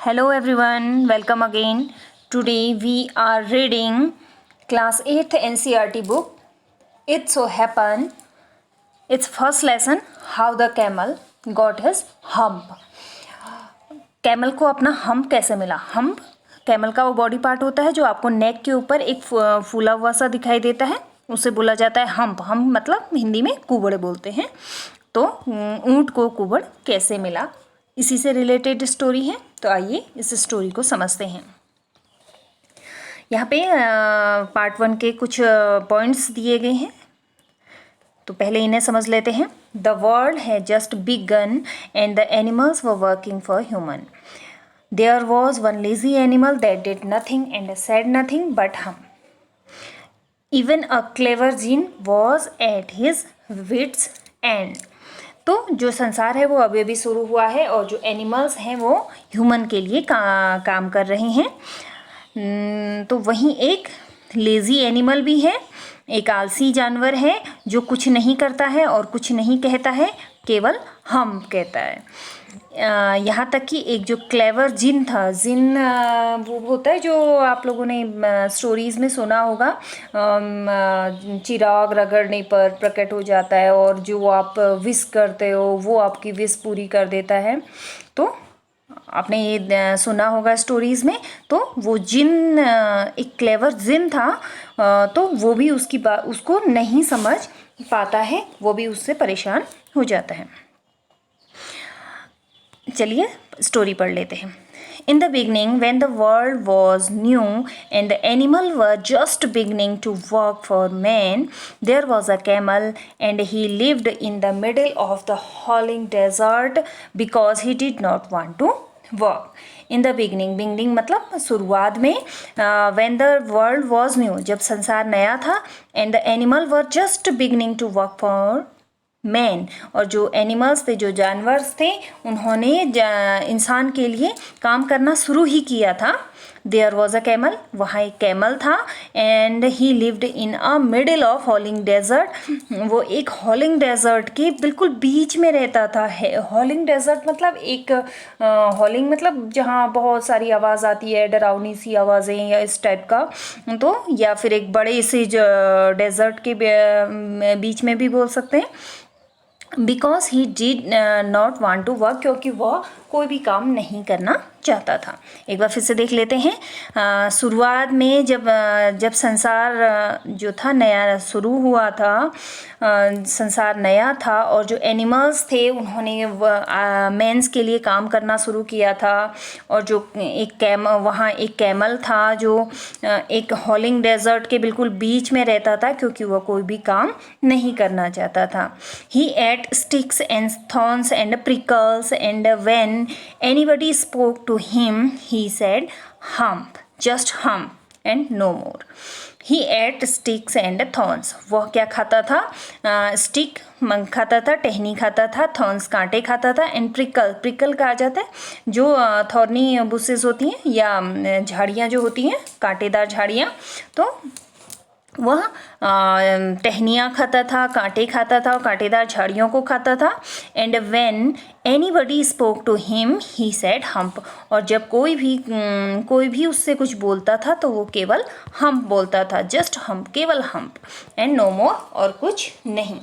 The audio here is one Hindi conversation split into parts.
Hello everyone, welcome again. Today we are reading class 8th NCERT book. It so happened, its first lesson, how the camel got his hump. Camel को अपना हम्प कैसे मिला? हम्प कैमल का वो बॉडी पार्ट होता है जो आपको नेक के ऊपर एक फूला हुआ सा दिखाई देता है, उसे बोला जाता है हम्प. हम्प मतलब हिंदी में कुबड़ बोलते हैं. तो ऊंट को कुबड़ कैसे मिला, इसी से रिलेटेड स्टोरी है. तो आइए इस स्टोरी को समझते हैं. यहाँ पे पार्ट 1 के कुछ पॉइंट्स दिए गए हैं, तो पहले इन्हें समझ लेते हैं. The world has just began and the animals were working for human. There was one lazy animal that did nothing and said nothing but humph. Even a clever djinn was at his wits end. तो जो संसार है वो अभी अभी शुरू हुआ है और जो एनिमल्स हैं वो ह्यूमन के लिए काम कर रहे हैं. तो वहीं एक लेज़ी एनिमल भी है, एक आलसी जानवर है जो कुछ नहीं करता है और कुछ नहीं कहता है, केवल हम कहता है. यहाँ तक कि एक जो क्लेवर जिन था, जिन वो होता है जो आप लोगों ने स्टोरीज़ में सुना होगा, चिराग रगड़ने पर प्रकट हो जाता है और जो आप विश करते हो वो आपकी विश पूरी कर देता है. तो आपने ये सुना होगा स्टोरीज़ में. तो वो जिन एक क्लेवर जिन था, तो वो भी उसकी बात उसको नहीं समझ पाता है, वो भी उससे परेशान हो जाता है. चलिए स्टोरी पढ़ लेते हैं. In the beginning, when the world was new and the animals were just beginning to work for man, there was a camel and he lived in the middle of the howling desert because he did not want to work. In the beginning, beginning मतलब शुरुआत में, when the world was new, जब संसार नया था, and the animals were just beginning to work for man, और जो एनिमल्स थे, जो जानवर थे, उन्होंने इंसान के लिए काम करना शुरू ही किया था. देयर वॉज अ कैमल, वहाँ एक कैमल था. And he lived in a middle of howling desert, वो एक हॉलिंग डेजर्ट के बिल्कुल बीच में रहता था. हॉलिंग डेजर्ट मतलब एक हॉलिंग मतलब जहाँ बहुत सारी आवाज़ आती है, डरावनी सी आवाज़ें या इस टाइप का. तो या फिर एक बड़े से डेजर्ट के बीच में भी बोल सकते हैं. Because he did not want to work, क्योंकि वह कोई भी काम नहीं करना चाहता था. एक बार फिर से देख लेते हैं. शुरुआत में जब संसार जो था नया शुरू हुआ था, संसार नया था और जो एनिमल्स थे उन्होंने मेंस के लिए काम करना शुरू किया था. और जो वहाँ एक कैमल था जो एक हॉलिंग डेजर्ट के बिल्कुल बीच में रहता था, क्योंकि वह कोई भी काम नहीं करना चाहता था. ही eight sticks and thorns and prickles, and when anybody spoke to him, he said, hump, just hump, and no more. He ate sticks and thorns. वह क्या खाता था? स्टिक खाता था, टहनी खाता था, थॉर्न्स कांटे खाता था, एंड प्रिकल कहा जाता है जो थॉर्नी बुशेस होती हैं या झाड़ियाँ जो होती हैं, कांटेदार झाड़ियाँ. तो वह टहनियाँ खाता था, कांटे खाता था और कांटेदार झाड़ियों को खाता था. And when anybody spoke to him he said humph, और जब कोई भी उससे कुछ बोलता था तो वो केवल हम्प बोलता था, जस्ट हम्प, केवल हम्प, एंड नो मोर, और कुछ नहीं.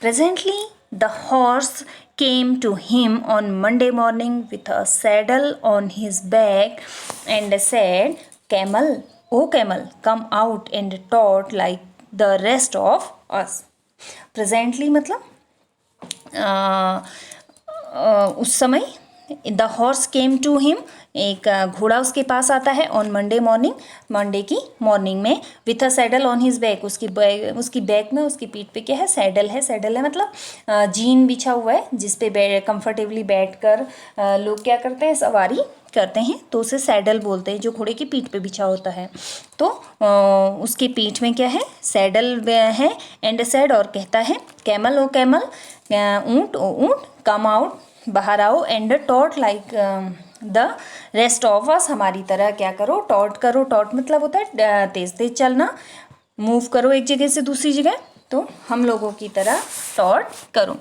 Presently the horse came to him on Monday morning with a saddle on his back and said, Camel, O camel, come out and trot like the rest of us. Presently मतलब उस समय the horse came to him, एक घोड़ा उसके पास आता है. ऑन मंडे मॉर्निंग, मंडे की मॉर्निंग में, with a saddle on his back, उसकी बैक में, उसकी पीठ पे क्या है? सैडल है. सैडल है मतलब जीन बिछा हुआ है जिस पे कंफर्टेबली बैठकर लोग क्या करते हैं? सवारी करते हैं. तो उसे सैडल बोलते हैं, जो घोड़े की पीठ पे बिछा होता है. तो उसके पीठ में क्या है? सैडल है. एंड सैड, और कहता है, कैमल, ओ कैमल, ऊँट, ओ ऊँट, कम आउट, बाहर आओ, and taught like the rest of us, हमारी तरह क्या करो? टॉट करो. टॉट मतलब होता है तेज तेज चलना, मूव करो एक जगह से दूसरी जगह. तो हम लोगों की तरह टॉट करो.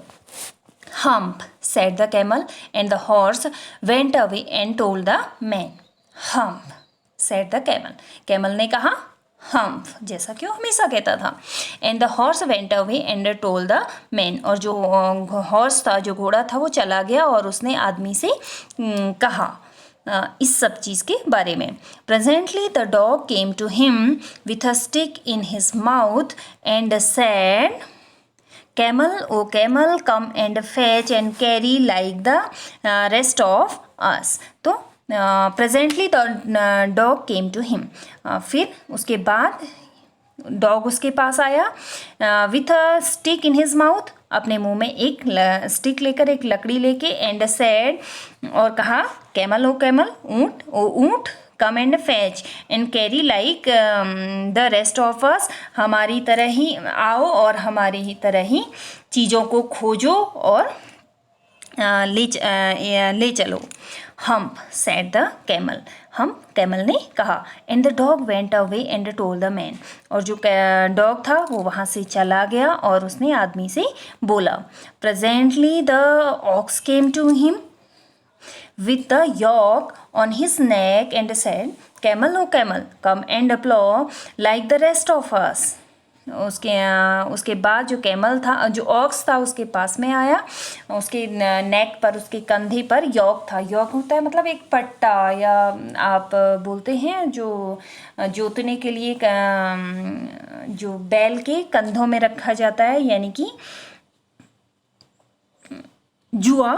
Hump said the camel, and the horse went away and told the man. Humph, said the camel. Camel ने कहा humph, जैसा कि वो हमेशा कहता था. And the horse went away and told the man. और जो हॉर्स था, जो घोड़ा था, वो चला गया और उसने आदमी से कहा इस सब चीज़ के बारे में. Presently the dog came to him with a stick in his mouth and said, Camel, O camel, come and fetch and carry like the rest of us. तो presently the dog came to him. फिर उसके बाद डॉग उसके पास आया with a stick in his mouth, अपने मुंह में एक स्टिक लेकर, एक लकड़ी लेके, एंड सेड, और कहा, कैमल ओ कैमल, ऊँट ओ ऊँट, come and fetch and carry like the rest of us, हमारी तरह ही आओ और हमारी ही तरह ही चीज़ों को खोजो और ले चलो. हम्प, सेड द कैमल, हम कैमल ने कहा. And the dog went away and told the man, और जो डॉग था वो वहाँ से चला गया और उसने आदमी से बोला. Presently the ox came to him with the yoke on his neck and said, Camel, O camel, come and plow like the rest of us. उसके बाद जो कैमल था, जो ऑक्स था, उसके पास में आया. उसके नेक पर, उसके कंधे पर यॉक था. यॉक होता है मतलब एक पट्टा, या आप बोलते हैं जो जोतने के लिए जो बैल के कंधों में रखा जाता है, यानी कि जुआ.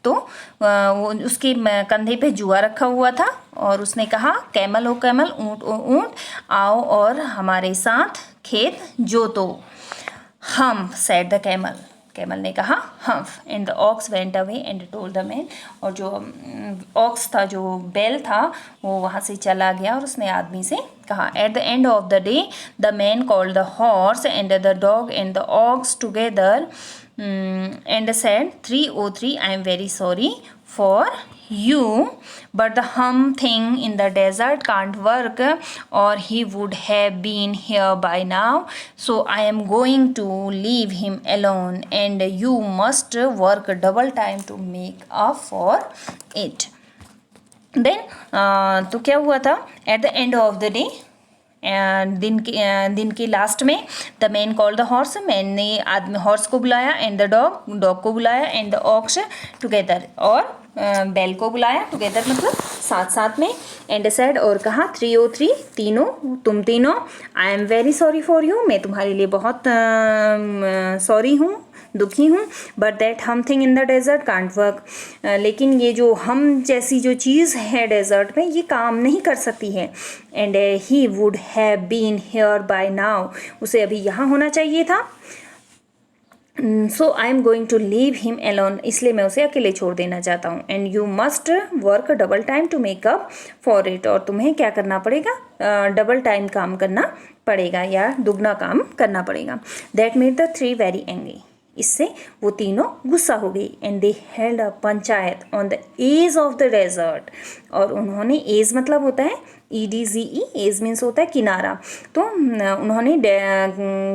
तो वो उसके कंधे पे जुआ रखा हुआ था और उसने कहा, कैमल ओ कैमल, ऊँट ओ ऊँट, आओ और हमारे साथ खेत जोतो. Humph, said the camel, camel ने कहा humph. And the ox went away and told the man, और जो ऑक्स था, जो बैल था, वो वहाँ से चला गया और उसने आदमी से कहा. At the end of the day the man called the horse and the dog and the aux together and said, 303, I am very sorry for you, but the hum thing in the desert can't work, or he would have been here by now, so I am going to leave him alone, and you must work double time to make up for it. Then तो क्या हुआ था, at the end of the day, दिन के लास्ट में, the man call the horse, man ने आदमी हॉर्स को बुलाया, एंड द डॉग, डॉग को बुलाया, एंड द ऑक्स टुगेदर, और बैल को बुलाया. टुगेदर मतलब साथ साथ में. एंड सेड, और कहा, 303, तीनों, तुम तीनों, I am very sorry for you, मैं तुम्हारे लिए बहुत सॉरी हूँ, दुखी हूँ. But that humph thing in the desert can't work, लेकिन ये जो हम जैसी जो चीज़ है डेजर्ट में, ये काम नहीं कर सकती है. And he would have been here by now, उसे अभी यहाँ होना चाहिए था. So I am going to leave him alone, इसलिए मैं उसे अकेले छोड़ देना चाहता हूँ. And you must work double time to make up for it, और तुम्हें क्या करना पड़ेगा, डबल टाइम काम करना पड़ेगा, या दुगना काम करना पड़ेगा. That made the three very angry, इससे वो तीनों गुस्सा हो गई. And they held a panchayat on the edge of the desert, और उन्होंने, एज मतलब होता है EDZE, एज मीन्स होता है किनारा. तो उन्होंने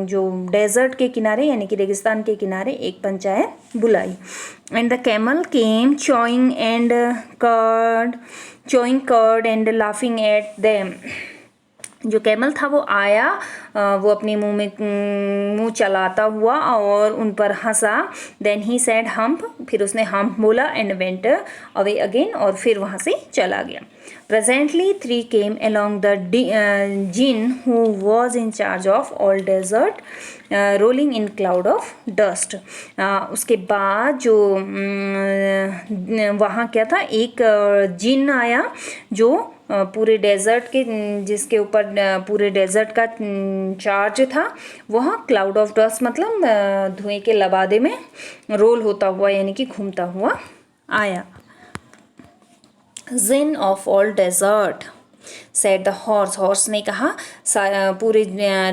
जो डेजर्ट के किनारे, यानी कि रेगिस्तान के किनारे, एक पंचायत बुलाई. And the camel came chewing curd and laughing at them, जो कैमल था वो आया, वो अपने मुंह चलाता हुआ और उन पर हंसा. देन ही सेड हम्प, फिर उसने हम्प बोला. एंड वेंट अवे अगेन, और फिर वहाँ से चला गया. Presently 3 came along the djinn who was in charge of all desert rolling in cloud of dust. उसके बाद जो वहाँ क्या था, एक जिन आया जो पूरे डेजर्ट के, जिसके ऊपर पूरे डेजर्ट का चार्ज था. वह क्लाउड ऑफ डस्ट मतलब धुएं के लबादे में रोल होता हुआ, यानी कि घूमता हुआ आया. Djinn of all desert, said the horse, horse ने कहा, पूरे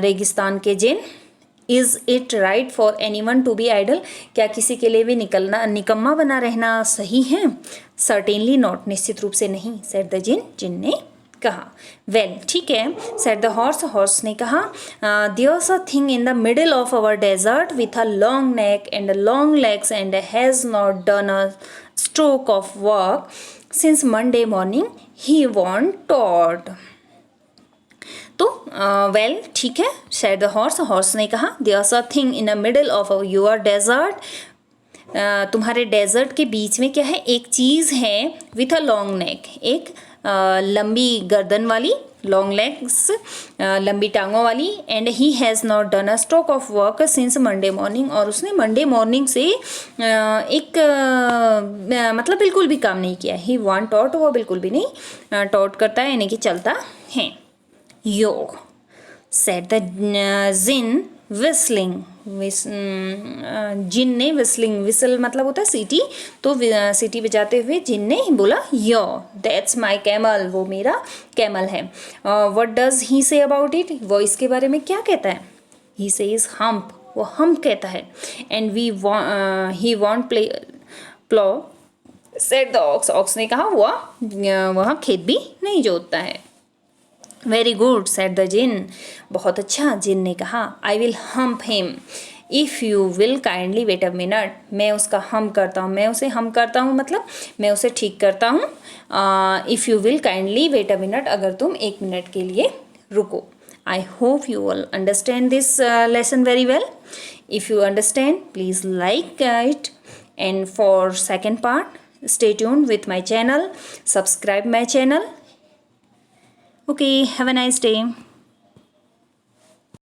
रेगिस्तान के जिन. Is it right for anyone to be idle, क्या किसी के लिए भी निकम्मा बना रहना सही है? सर्टेनली नॉट, निश्चित रूप से नहीं. सेड द जिन, जिन ने कहा। वेल ठीक है, सेड द हॉर्स, हॉर्स ने कहा, there's a thing in the middle of our desert with a long neck and long legs and has not done a stroke of work since Monday morning he won't टॉट। तो वेल ठीक है, सेड द हॉर्स, हॉर्स ने कहा, there's a thing in the middle of your desert, तुम्हारे डेजर्ट के बीच में क्या है, एक चीज़ है, विथ अ लॉन्ग नेक, एक लंबी गर्दन वाली, लॉन्ग लेग्स, लंबी टांगों वाली, and he has not done a stroke of work since Monday morning, और उसने मंडे मॉर्निंग से मतलब बिल्कुल भी काम नहीं किया। ही वांट टॉट, वो बिल्कुल भी नहीं टॉट करता है, यानी कि चलता है। यो सेड द जिन विस्लिंग, जिन ने विस्लिंग, विसल मतलब होता है सीटी, तो सीटी बजाते हुए जिन ने बोला, यो दैट्स माई कैमल, वो मेरा कैमल है। What does he say about it, वो इसके बारे में क्या कहता है। ही सेज हम्प, वो हम्प कहता है। And we he won't play plough, said the ox, ox ने कहा वह खेत भी नहीं जोतता है। Very good said the djinn, बहुत अच्छा, जिन ने कहा। I will humph him if you will kindly wait a minute, मैं उसका हम करता हूँ, मैं उसे हम करता हूँ मतलब मैं उसे ठीक करता हूँ। If you will kindly wait a minute, अगर तुम 1 मिनट के लिए रुको। I hope you will understand this lesson very well. If you understand please like it, and for second part stay tuned with my channel, subscribe my channel. Okay, have a nice day.